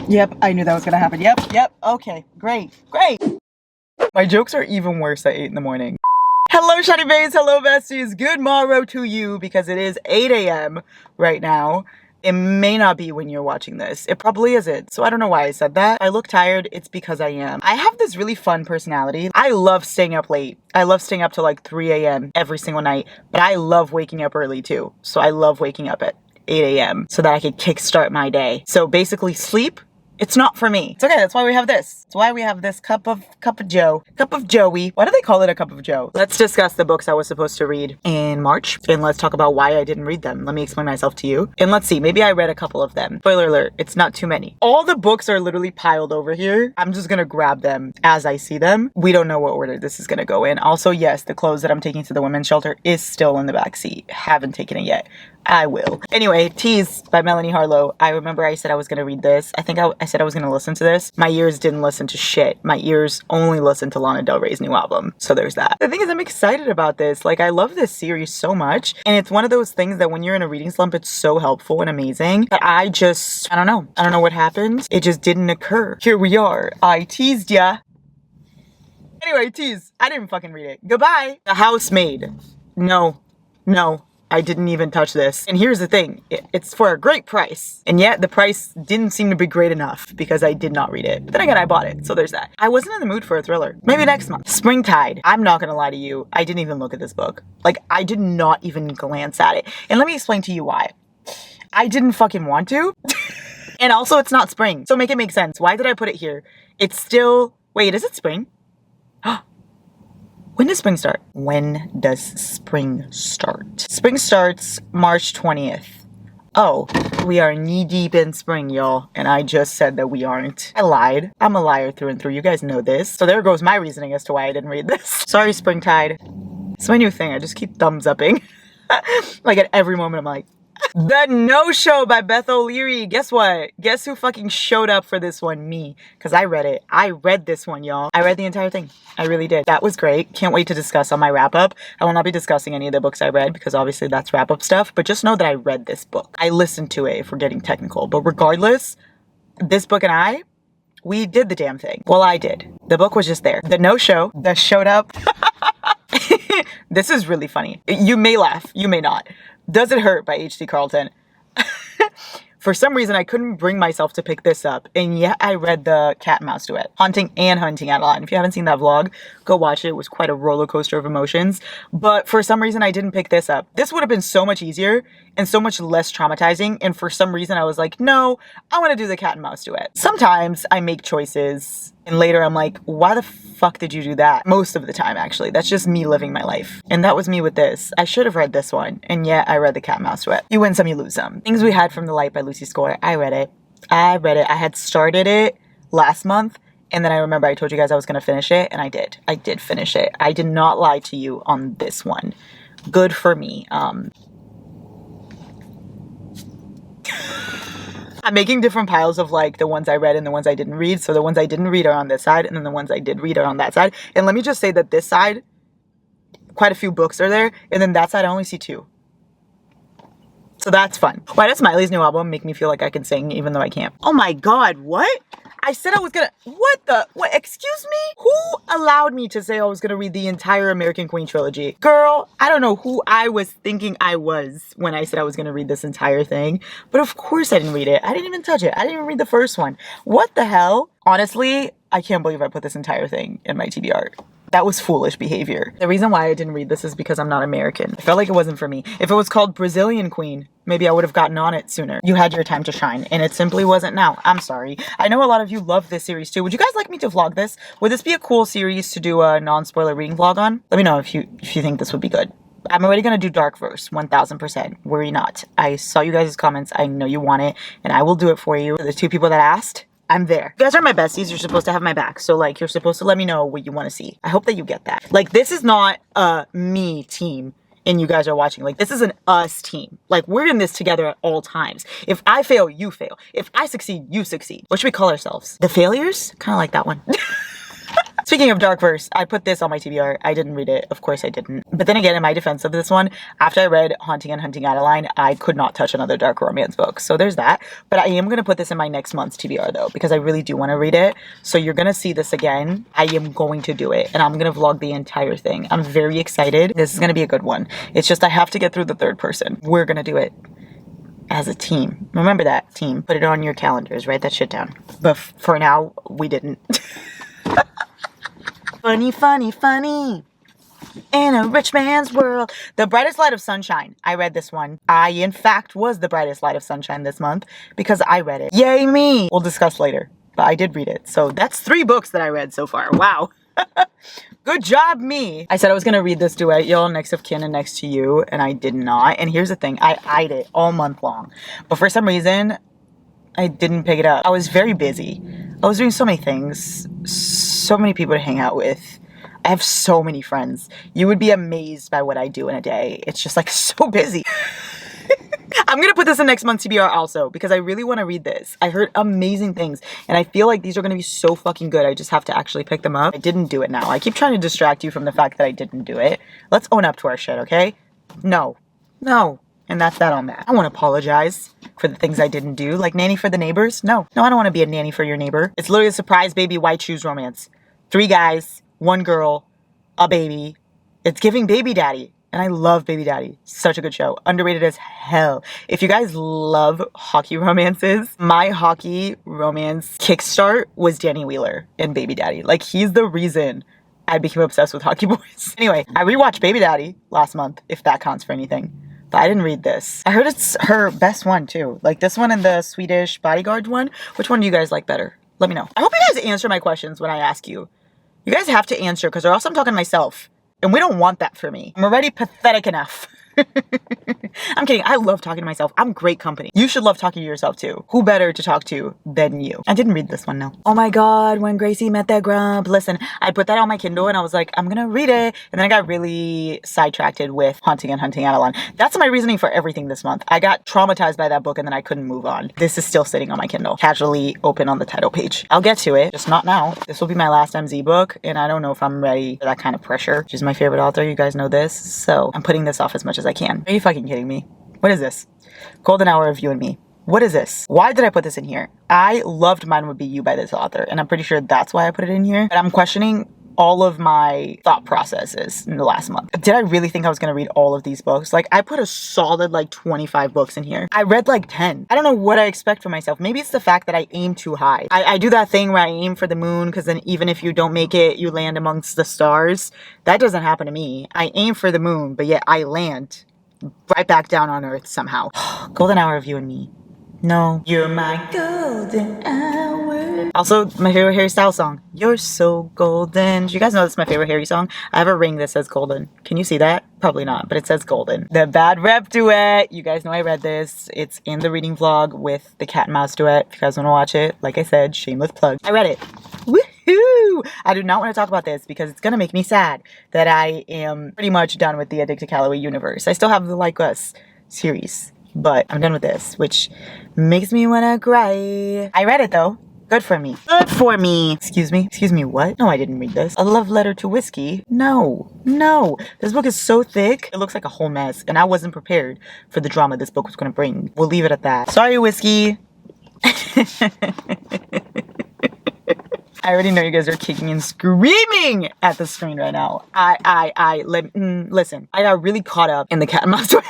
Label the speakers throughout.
Speaker 1: Yep, I knew that was gonna happen. Yep, okay, great. My jokes are even worse at 8 in the morning. Hello, Shiny Bays, hello, besties. Good morrow to you, because it is 8 a.m. right now. It may not be when you're watching this. It probably isn't, so I don't know why I said that. I look tired, it's because I am. I have this really fun personality. I love staying up late. I love staying up till like 3 a.m. every single night, but I love waking up early too. So I love waking up at 8 a.m. so that I could kickstart my day. So basically sleep, it's not for me. It's okay, that's why we have this. It's why we have this cup of Joey. Why do they call it a cup of Joe? Let's discuss the books I was supposed to read in March, and let's talk about why I didn't read them. Let me explain myself to you. And let's see, maybe I read a couple of them. Spoiler alert, it's not too many. All the books are literally piled over here. I'm just gonna grab them as I see them. We don't know what order this is gonna go in. Also, yes, the clothes that I'm taking to the women's shelter is still in the back seat. Haven't taken it yet. I will. Anyway, Tease by Melanie Harlow. I remember I said I was gonna read this. I think I said I was gonna listen to this. My ears didn't listen to shit. My ears only listened to Lana Del Rey's new album. So there's that. The thing is, I'm excited about this. Like, I love this series so much. And it's one of those things that when you're in a reading slump, it's so helpful and amazing. But I don't know. I don't know what happened. It just didn't occur. Here we are. I teased ya. Anyway, Tease. I didn't fucking read it. Goodbye. The Housemaid. No. I didn't even touch this. And here's the thing, it's for a great price. And yet the price didn't seem to be great enough because I did not read it. But then again, I bought it, so there's that. I wasn't in the mood for a thriller. Maybe next month. Springtide. I'm not gonna lie to you, I didn't even look at this book. Like, I did not even glance at it. And let me explain to you why. I didn't fucking want to. And also, it's not spring, so make it make sense. Why did I put it here? It's still, wait, is it spring? When does spring start? When does spring start? Spring starts March 20th. Oh, we are knee deep in spring, y'all. And I just said that we aren't. I lied. I'm a liar through and through. You guys know this. So there goes my reasoning as to why I didn't read this. Sorry, Springtide. It's my new thing. I just keep thumbs upping. Like at every moment, I'm like, The No-Show by Beth O'Leary. Guess what? Guess who fucking showed up for this one? Me. Because I read it. I read this one, y'all. I read the entire thing. I really did. That was great. Can't wait to discuss on my wrap-up. I will not be discussing any of the books I read because obviously that's wrap-up stuff. But just know that I read this book. I listened to it if we're getting technical. But regardless, this book and we did the damn thing. Well, I did. The book was just there. The No-Show that showed up. This is really funny. You may laugh. You may not. Does It Hurt by H.D. Carlton. For some reason, I couldn't bring myself to pick this up, and yet I read the Cat and Mouse Duet. Haunting and Hunting at a lot. And if you haven't seen that vlog, go watch it. It was quite a roller coaster of emotions. But for some reason, I didn't pick this up. This would have been so much easier and so much less traumatizing. And for some reason, I was like, no, I want to do the Cat and Mouse Duet. Sometimes I make choices, and later I'm like, why the fuck did you do that? Most of the time, actually. That's just me living my life. And that was me with this. I should have read this one, and yet I read the Cat and Mouse Duet. You win some, you lose some. Things We Hide from the Light by Lucy Score. I read it. I had started it last month, and then I remember I told you guys I was going to finish it, and I did. I did finish it. I did not lie to you on this one. Good for me. I'm making different piles of like the ones I read and the ones I didn't read. So the ones I didn't read are on this side, and then the ones I did read are on that side. And let me just say that this side, quite a few books are there, and then that side I only see 2. So that's fun. Why does Miley's new album make me feel like I can sing even though I can't? Oh my god, what? I said I was gonna, what, excuse me? Who allowed me to say I was gonna read the entire American Queen trilogy? Girl, I don't know who I was thinking I was when I said I was gonna read this entire thing, but of course I didn't read it. I didn't even touch it. I didn't even read the first one. What the hell? Honestly, I can't believe I put this entire thing in my TBR. That was foolish behavior. The reason why I didn't read this is because I'm not American. I felt like it wasn't for me. If it was called Brazilian Queen, maybe I would have gotten on it sooner. You had your time to shine, and it simply wasn't now. I'm sorry. I know a lot of you love this series too. Would you guys like me to vlog this? Would this be a cool series to do a non-spoiler reading vlog on? Let me know if you think this would be good. I'm already gonna do Dark Verse, 1000%. Worry not. I saw you guys' comments. I know you want it, and I will do it for you. The 2 people that asked, I'm there. You guys are my besties. You're supposed to have my back. So, like, you're supposed to let me know what you want to see. I hope that you get that. Like, this is not a me team and you guys are watching. Like, this is an us team. Like, we're in this together at all times. If I fail, you fail. If I succeed, you succeed. What should we call ourselves? The Failures? Kind of like that one. Speaking of dark verse, I put this on my TBR. I didn't read it. Of course I didn't. But then again, in my defense of this one, after I read Haunting and Hunting Adeline, I could not touch another dark romance book. So there's that. But I am going to put this in my next month's TBR though, because I really do want to read it. So you're going to see this again. I am going to do it. And I'm going to vlog the entire thing. I'm very excited. This is going to be a good one. It's just I have to get through the third person. We're going to do it as a team. Remember that, team. Put it on your calendars. Write that shit down. But for now, we didn't. Funny, funny, funny. In a rich man's world. The Brightest Light of Sunshine. I read this one. I, in fact, was the brightest light of sunshine this month because I read it. Yay me! We'll discuss later. But I did read it. So that's 3 books that I read so far. Wow. Good job, me. I said I was going to read this duet, y'all, Next of Kin and Next to You, and I did not. And here's the thing. I eyed it all month long. But for some reason, I didn't pick it up. I was very busy. I was doing so many things. So many people to hang out with. I have so many friends. You would be amazed by what I do in a day. It's just like so busy. I'm going to put this in next month's TBR also because I really want to read this. I heard amazing things and I feel like these are going to be so fucking good. I just have to actually pick them up. I didn't do it now. I keep trying to distract you from the fact that I didn't do it. Let's own up to our shit, okay? No. No. And that's that on that. I want to apologize for the things I didn't do. Like nanny for the neighbors. No. No, I don't want to be a nanny for your neighbor. It's literally a surprise baby white shoes romance. 3 guys, 1 girl, a baby. It's giving baby daddy. And I love Baby Daddy. Such a good show. Underrated as hell. If you guys love hockey romances, my hockey romance kickstart was Danny Wheeler and Baby Daddy. Like, he's the reason I became obsessed with hockey boys. Anyway, I rewatched Baby Daddy last month, if that counts for anything. But I didn't read this. I heard it's her best one, too. Like, this one and the Swedish Bodyguard one. Which one do you guys like better? Let me know. I hope you guys answer my questions when I ask you. You guys have to answer, because or else I'm talking to myself. And we don't want that for me. I'm already pathetic enough. I'm kidding. I love talking to myself. I'm great company. You should love talking to yourself too. Who better to talk to than you? I didn't read this one, no. Oh my God, when Gracie met that grub. Listen, I put that on my Kindle and I was like, I'm gonna read it. And then I got really sidetracked with Haunting and Hunting Adeline. That's my reasoning for everything this month. I got traumatized by that book and then I couldn't move on. This is still sitting on my Kindle, casually open on the title page. I'll get to it, just not now. This will be my last MZ book and I don't know if I'm ready for that kind of pressure. She's my favorite author, you guys know this. So I'm putting this off as much as I can. Are you fucking kidding me? What is this? Golden Hour of You and Me. What is this? Why did I put this in here? I loved Mine Would Be You by this author, and I'm pretty sure that's why I put it in here. But I'm questioning all of my thought processes in the last month. Did I really think I was gonna read all of these books? Like, I put a solid like 25 books in here. I read like 10. I don't know what I expect for myself. Maybe it's the fact that I aim too high. I do that thing where I aim for the moon, because then even if you don't make it, you land amongst the stars. That doesn't happen to me. I aim for the moon, but yet I land right back down on earth somehow. Golden Hour of You and Me. No. You're my golden hour. Also, my favorite Harry Styles song. You're so golden. Do you guys know that's my favorite Harry song? I have a ring that says golden. Can you see that? Probably not, but it says golden. The Bad Rep duet. You guys know I read this. It's in the reading vlog with the cat and mouse duet. If you guys want to watch it, like I said, shameless plug. I read it. Woohoo! I do not want to talk about this because it's going to make me sad that I am pretty much done with the Addicted Calloway universe. I still have the Like Us series, but I'm done with this, which makes me want to cry. I read it though. Good for me. Good for me. Excuse me? Excuse me, what? No, I didn't read this. A Love Letter to Whiskey? No. No. This book is so thick. It looks like a whole mess, and I wasn't prepared for the drama this book was going to bring. We'll leave it at that. Sorry, Whiskey. I already know you guys are kicking and screaming at the screen right now. Listen, I got really caught up in the cat and mouse duet.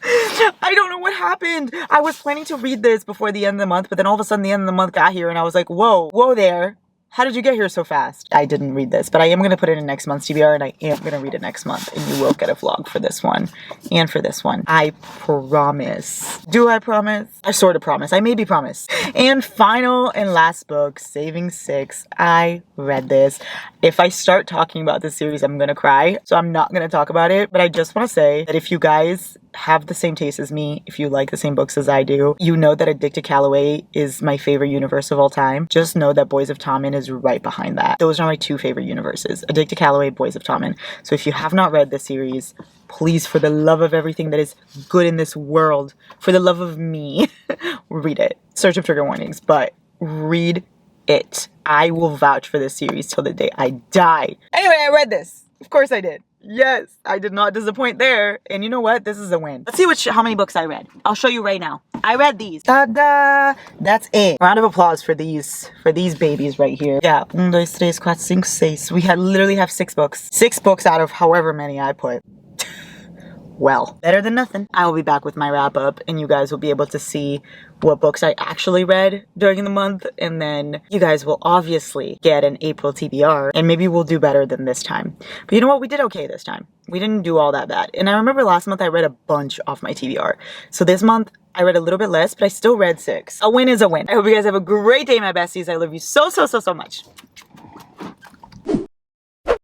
Speaker 1: I don't know what happened. I was planning to read this before the end of the month, but then all of a sudden the end of the month got here and I was like, whoa there. How did you get here so fast? I didn't read this, but I am going to put it in next month's TBR and I am going to read it next month. And you will get a vlog for this one and for this one. I promise. Do I promise? I sort of promise. I maybe promise. And final and last book, Saving Six. I read this. If I start talking about this series, I'm going to cry. So I'm not going to talk about it. But I just want to say that if you guys have the same taste as me, if you like the same books as I do, you know that Addicted Calloway is my favorite universe of all time. Just know that Boys of Tommen is right behind that. Those are my 2 favorite universes. Addicted Calloway, Boys of Tommen. So if you have not read this series, please, for the love of everything that is good in this world, for the love of me, read it. Search of trigger warnings, but read it. I will vouch for this series till the day I die. Anyway, I read this. Of course I did. Yes, I did not disappoint there. And you know what? This is a win. Let's see how many books I read. I'll show you right now. I read these. Ta-da! That's it. Round of applause for these babies right here. Yeah. 1, 2, 3, 4, 5, 6. We literally have 6 books. 6 books out of however many I put. Well, better than nothing. I will be back with my wrap up and you guys will be able to see what books I actually read during the month, and then you guys will obviously get an April TBR, and maybe we'll do better than this time. But you know what? We did okay this time. We didn't do all that bad. And I remember last month I read a bunch off my TBR. So this month I read a little bit less, but I still read 6. A win is a win. I hope you guys have a great day, my besties. I love you so, so, so, so much.